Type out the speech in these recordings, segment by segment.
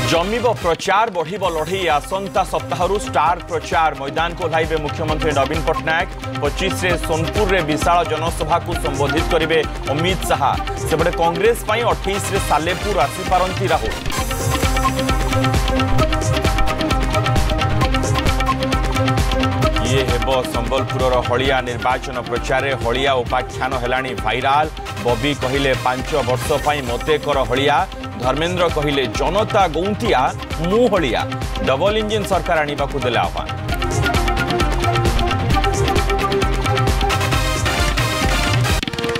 जमीब प्रचार बढ़िब लड़ई आसंता सप्ताह स्टार प्रचार मैदान को ओह्लाइबे मुख्यमंत्री नवीन पट्टनायक 25 रे सोनपुर रे विशाल जनसभा को संबोधित करेंगे अमित शाह सेपटे कांग्रेस 28 रे सालेपुर आसीपारती राहुल। ये हेबो संबलपुर हलिया निर्वाचन प्रचार हलिया उपाख्यान हेलानी भाइराल। बबी कहिले 5 वर्ष पई मते कर हलिया। धर्मेंद्र कहिले जनता गौंतिया मु हलिया। डबल इंजिन सरकार आनिबा को देले आह्वान।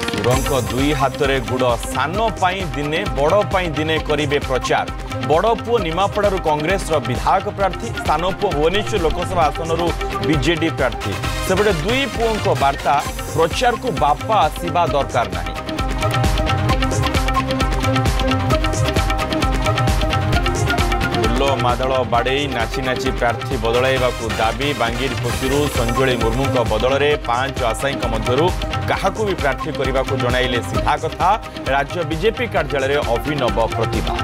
सुरंक दुई हाथ रे गुड़ सान पाई दिने बड़ पाई दिने करिबे प्रचार। बड़ पुओ निमापड़ारू कांग्रेस विधायक प्रार्थी सान पुओ भुवनेश्वर लोकसभा आसनरू बीजेडी प्रार्थी सेपटे दुई पुओं वार्ता प्रचार को बापा आसीबा दरकार नहीं। फुल मादल बाड़े नाची नाची प्रार्थी बदलाइबा दाबी। बांगीर पोस्टरू संजुली मुर्मू बदल में 5 आशायी मध्यरू काहाकू भी प्रार्थी करने को जणाइले सीधा कथा। राज्य बीजेपी कार्यालय में अभिनव प्रतिभा।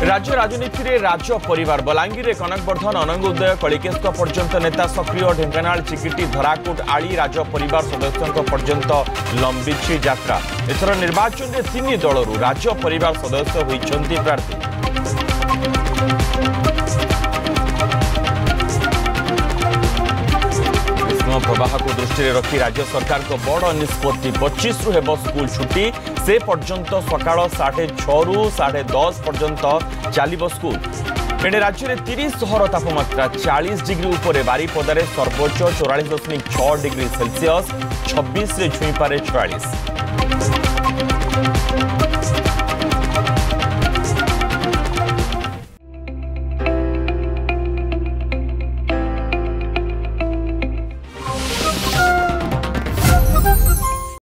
राज्य राजनीति रे राज्य परिवार बलांगीर रे कनकवर्धन अनंग उदय कलिकेश पर्यंत नेता सक्रिय। ढेंकानाल चिकिटी धराकोट आली राज्य परिवार सदस्यों पर्यंत लंबी यात्रा। एथर निर्वाचन में 3 दलरू राज्य परिवार सदस्य होइछन्ति प्रार्थी। ग्रीष्म प्रवाह को दृष्टि रखी राज्य सरकार को बड़ निष्पत्ति। 25 रु हेब स्कूल छुट्टी से पर्यंत सकाळ 6:30 रु 10:30 पर्यंत चलिब स्कूल। एणे राज्य में 30 सहर तापमात्रा 40 डिग्री उपरे। बारिपदारे सर्वोच्च 44.6 डिग्री सेल्सियस 26 रे छुईपारे 44।